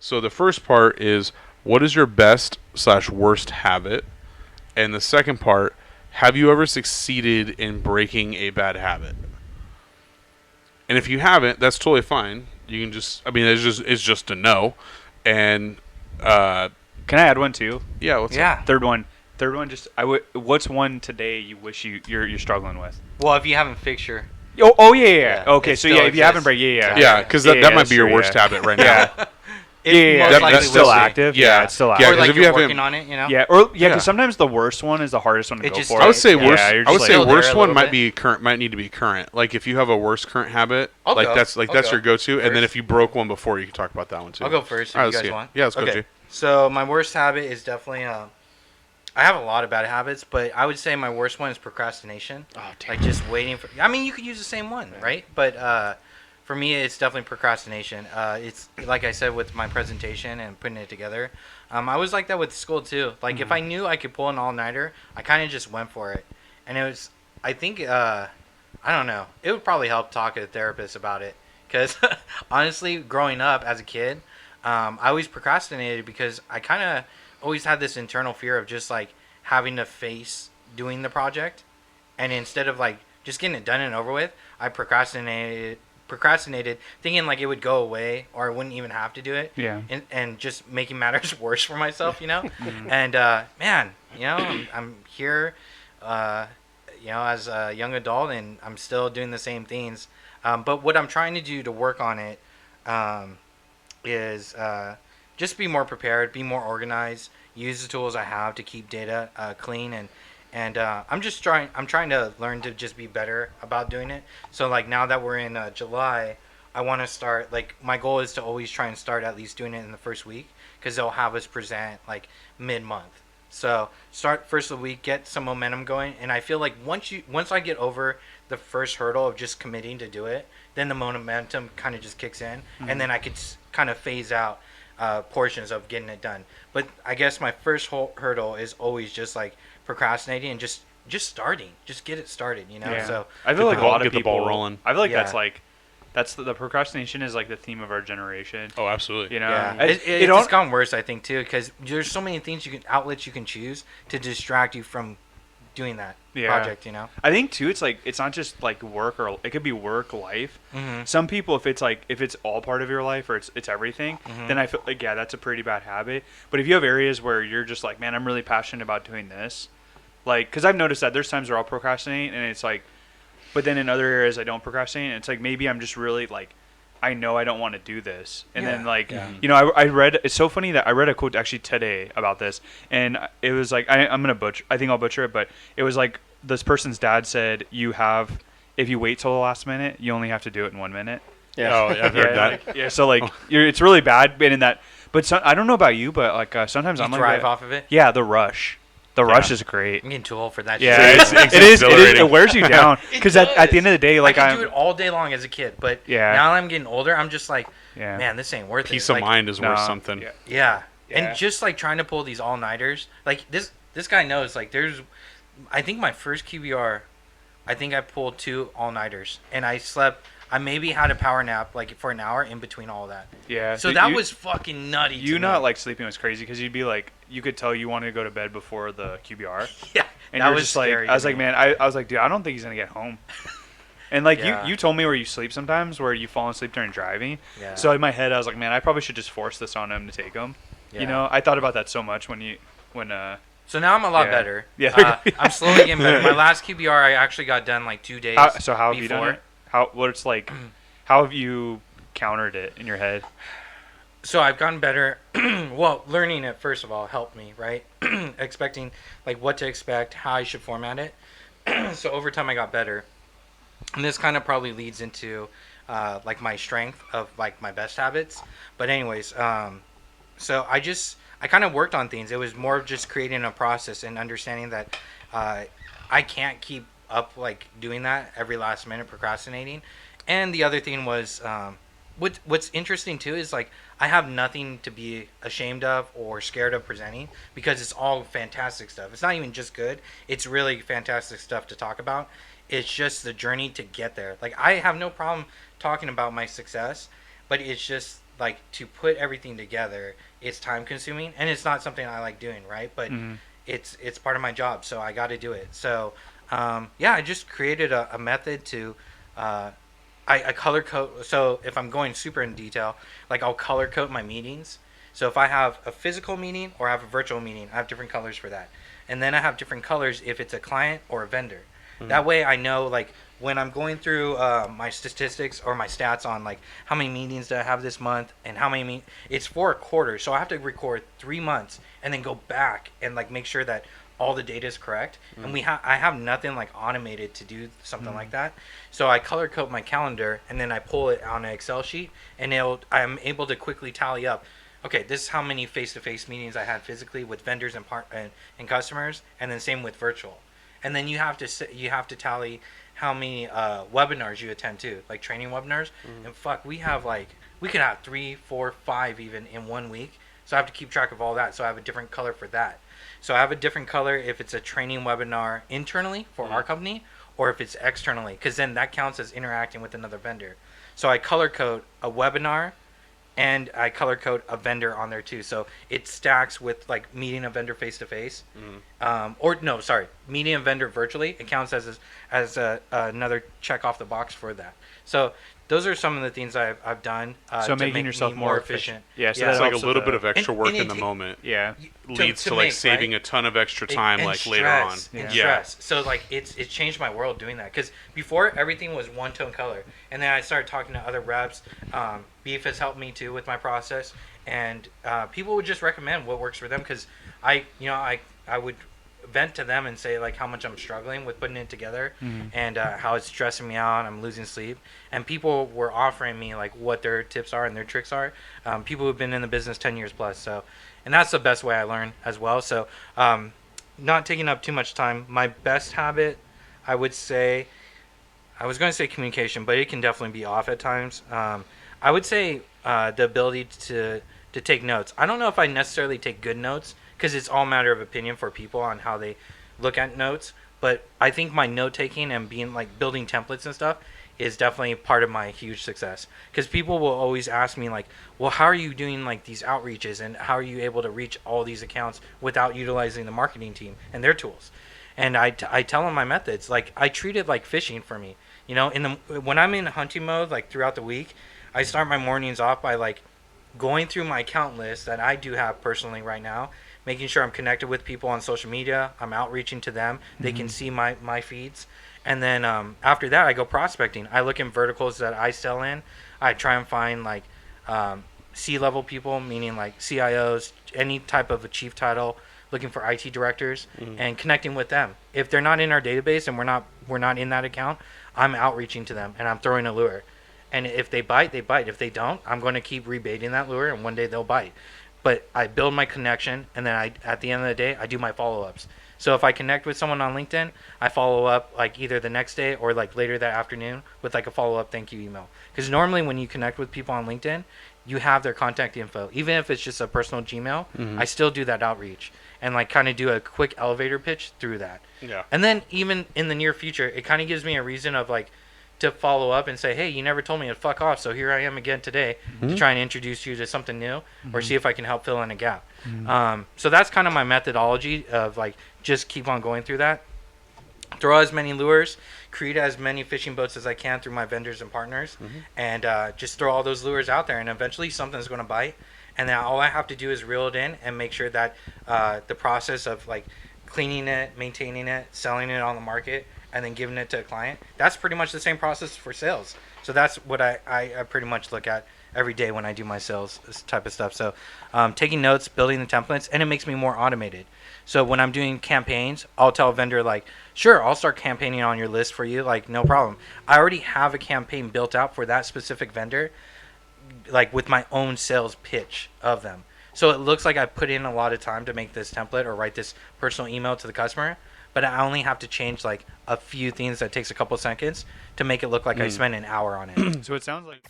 So the first part is, what is your best/worst habit? And the second part, have you ever succeeded in breaking a bad habit? And if you haven't, that's totally fine. You can just, I mean, it's just a no. And Can I add one too? yeah, what's Yeah. up? Third one. Just what's one today you wish you're struggling with? Well, if you haven't fixed your. Oh yeah. Yeah, Okay, it so still yeah, if you haven't exists. break, yeah. Yeah, because that might that's be your true, worst yeah. habit right now. Yeah. It most Yeah, likely that's still will be. active. Yeah. It's still Yeah, active. Or 'cause like if you you're haven't- working on it, you know? Yeah, or Yeah. because sometimes the worst one is the hardest one to It go just for. I would say Yeah, worst. you're I would just say like- worst Still there a one little might bit. be current. Might need to be current. Like if you have a worst current habit, I'll go. that's I'll your go. go-to. And then First. if you broke one before, you can talk about that one too. I'll go first if All right, you let's guys see it. want. Yeah, let's go, Okay. G. So my worst habit is definitely I have a lot of bad habits, but I would say my worst one is procrastination. Oh, Like just waiting for. I mean, you could use the same one, right? But for me, it's definitely procrastination. It's like I said with my presentation and putting it together. I was like that with school too. Like if I knew I could pull an all-nighter, I kind of just went for it, and it was. I think I don't know. It would probably help talk to a therapist about it, because honestly, growing up as a kid, I always procrastinated because I kind of always had this internal fear of just like having to face doing the project, and instead of like just getting it done and over with, I procrastinated thinking like it would go away or I wouldn't even have to do it. Yeah. And just making matters worse for myself, you know. And man, you know, I'm here, you know, as a young adult, and I'm still doing the same things. But what I'm trying to do to work on it is just be more prepared, be more organized, use the tools I have to keep data clean, and I'm trying to learn to just be better about doing it. So like now that we're in July, I want to start, like my goal is to always try and start at least doing it in the first week, because they'll have us present like mid-month. So start first of the week, get some momentum going, and I feel like once I get over the first hurdle of just committing to do it, then the momentum kind of just kicks in, and then I could kind of phase out portions of getting it done. But I guess my first hurdle is always just like procrastinating and just starting, just get it started, you know. Yeah. So I feel like a lot of get the people ball rolling. I feel like Yeah. that's the procrastination is like the theme of our generation. Oh, absolutely. You know, yeah, it it's gone worse, I think, too, because there's so many things outlets you can choose to distract you from doing that project, you know. I think too, it's like it's not just like work, or it could be work life. Mhm. Some people, if it's all part of your life or it's everything, then I feel like that's a pretty bad habit. But if you have areas where you're just like, man, I'm really passionate about doing this, like, because I've noticed that there's times where I'll procrastinate and it's like, but then in other areas I don't procrastinate, and it's like maybe I'm just really like, I know I don't want to do this, and then like you know, I read, it's so funny that I read a quote actually today about this, and it was like I'm gonna butcher, I think I'll butcher it, but it was like this person's dad said, if you wait till the last minute, you only have to do it in 1 minute. Yeah. Oh, yeah, I've heard that. Like, yeah, so like it's really bad, but in that, but I don't know about you, but like sometimes You I'm like thrive that. off of it. Yeah, the rush. The rush is great. I'm getting too old for that. Yeah, shit. it's it is. exhilarating. It wears you down It because at the end of does. the day, like I could do it all day long as a kid, but Yeah. now that I'm getting older, I'm just like, Yeah. man, this ain't worth Peace it. of mind is worth something. Yeah. Yeah. Yeah. And just like trying to pull these all-nighters, like this guy knows, like I think my first QBR, I think I pulled 2 all-nighters, and I maybe had a power nap like for an hour in between all of that. Yeah. So that was fucking nutty. You to not me. like sleeping was crazy because you'd be like, you could tell you wanted to go to bed before the QBR, yeah, and that you're was just like, scary I was to like, me. man, I was like, dude, I don't think he's gonna get home. And like Yeah. you told me where you sleep sometimes, where you fall asleep during driving. Yeah. So in my head, I was like, man, I probably should just force this on him to take him. Yeah. You know, I thought about that so much when So now I'm a lot Yeah. better. Yeah. I'm slowly getting better. My last QBR, I actually got done like 2 days. so how have you done before. it? What it's like? How have you countered it in your head? So I've gotten better. Well, learning it first of all helped me, right? Expecting like what to expect, how I should format it. So over time I got better, and this kind of probably leads into like my strength of like my best habits. But anyways, so I kind of worked on things. It was more of just creating a process and understanding that I can't keep up like doing that every last minute procrastinating. And the other thing was what's interesting too is like I have nothing to be ashamed of or scared of presenting, because it's all fantastic stuff. It's not even just good. It's really fantastic stuff to talk about. It's just the journey to get there. Like I have no problem talking about my success, but it's just like to put everything together, it's time consuming and it's not something I like doing, right? But it's part of my job, so I got to do it. So I just created a method to I color code. So if I'm going super in detail, like I'll color code my meetings. So if I have a physical meeting or I have a virtual meeting, I have different colors for that. And then I have different colors if it's a client or a vendor. That way I know, like, when I'm going through my statistics or my stats on, like, how many meetings do I have this month and how many it's for a quarter. So I have to record 3 months and then go back and, like, make sure that all the data is correct. And I have nothing, like, automated to do something like that. So I color code my calendar and then I pull it on an Excel sheet and I'm able to quickly tally up. Okay, this is how many face-to-face meetings I had physically with vendors and customers, and then same with virtual. And then you have to tally how many webinars you attend to, like training webinars. And fuck, we could have 3, 4, 5 even in 1 week. So I have to keep track of all that. So I have a different color for that. So I have a different color if it's a training webinar internally for our company, or if it's externally, because then that counts as interacting with another vendor. So I color code a webinar and I color code a vendor on there too. So it stacks with, like, meeting a vendor face to face, meeting a vendor virtually. It counts as another check off the box for that. So those are some of the things I've done So to making make yourself me more efficient. Yeah, so It's that like a helps little with bit of extra work in the it- moment. Yeah. Leads to to like make, saving right? a ton of extra time, And like later on. stress, and Yeah. stress. So, like, it's changed my world doing that, because before everything was one tone color, and then I started talking to other reps. Beef has helped me too with my process, and people would just recommend what works for them, because I would vent to them and say, like, how much I'm struggling with putting it together, and how it's stressing me out. I'm losing sleep, and people were offering me, like, what their tips are and their tricks are. People who've been in the business 10 years plus. So, and that's the best way I learn as well. So, not taking up too much time. My best habit, I would say, I was going to say communication, but it can definitely be off at times. I would say the ability to take notes. I don't know if I necessarily take good notes, because it's all matter of opinion for people on how they look at notes. But I think my note taking and being, like, building templates and stuff is definitely part of my huge success. Because people will always ask me, like, well, how are you doing, like, these outreaches, and how are you able to reach all these accounts without utilizing the marketing team and their tools? And I tell them my methods. Like, I treat it like fishing for me. You know, when I'm in hunting mode, like, throughout the week, I start my mornings off by, like, going through my account list that I do have personally right now, making sure I'm connected with people on social media. I'm outreaching to them. They can see my feeds. And then after that, I go prospecting. I look in verticals that I sell in. I try and find, like, C-level people, meaning, like, CIOs, any type of a chief title, looking for IT directors, and connecting with them. If they're not in our database and we're not in that account, I'm outreaching to them and I'm throwing a lure. And if they bite, they bite. If they don't, I'm going to keep rebaiting that lure, and one day they'll bite. But I build my connection, and then at the end of the day, I do my follow-ups. So if I connect with someone on LinkedIn, I follow up, like, either the next day or, like, later that afternoon with, like, a follow-up thank you email. Because normally when you connect with people on LinkedIn, you have their contact info. Even if it's just a personal Gmail, I still do that outreach and, like, kind of do a quick elevator pitch through that. Yeah. And then even in the near future, it kind of gives me a reason of, like, to follow up and say, hey, you never told me to fuck off, so here I am again today to try and introduce you to something new or see if I can help fill in a gap. So that's kind of my methodology of, like, just keep on going through that. Throw as many lures, create as many fishing boats as I can through my vendors and partners, and just throw all those lures out there, and eventually something's going to bite. And then all I have to do is reel it in and make sure that the process of, like, cleaning it, maintaining it, selling it on the market, and then giving it to a client, that's pretty much the same process for sales. So that's what I pretty much look at every day when I do my sales, this type of stuff. So taking notes, building the templates, and it makes me more automated. So when I'm doing campaigns, I'll tell a vendor, like, sure, I'll start campaigning on your list for you, like, no problem. I already have a campaign built out for that specific vendor, like, with my own sales pitch of them. So it looks like I put in a lot of time to make this template or write this personal email to the customer, but I only have to change, like, a few things that takes a couple seconds to make it look like I spent an hour on it. So it sounds like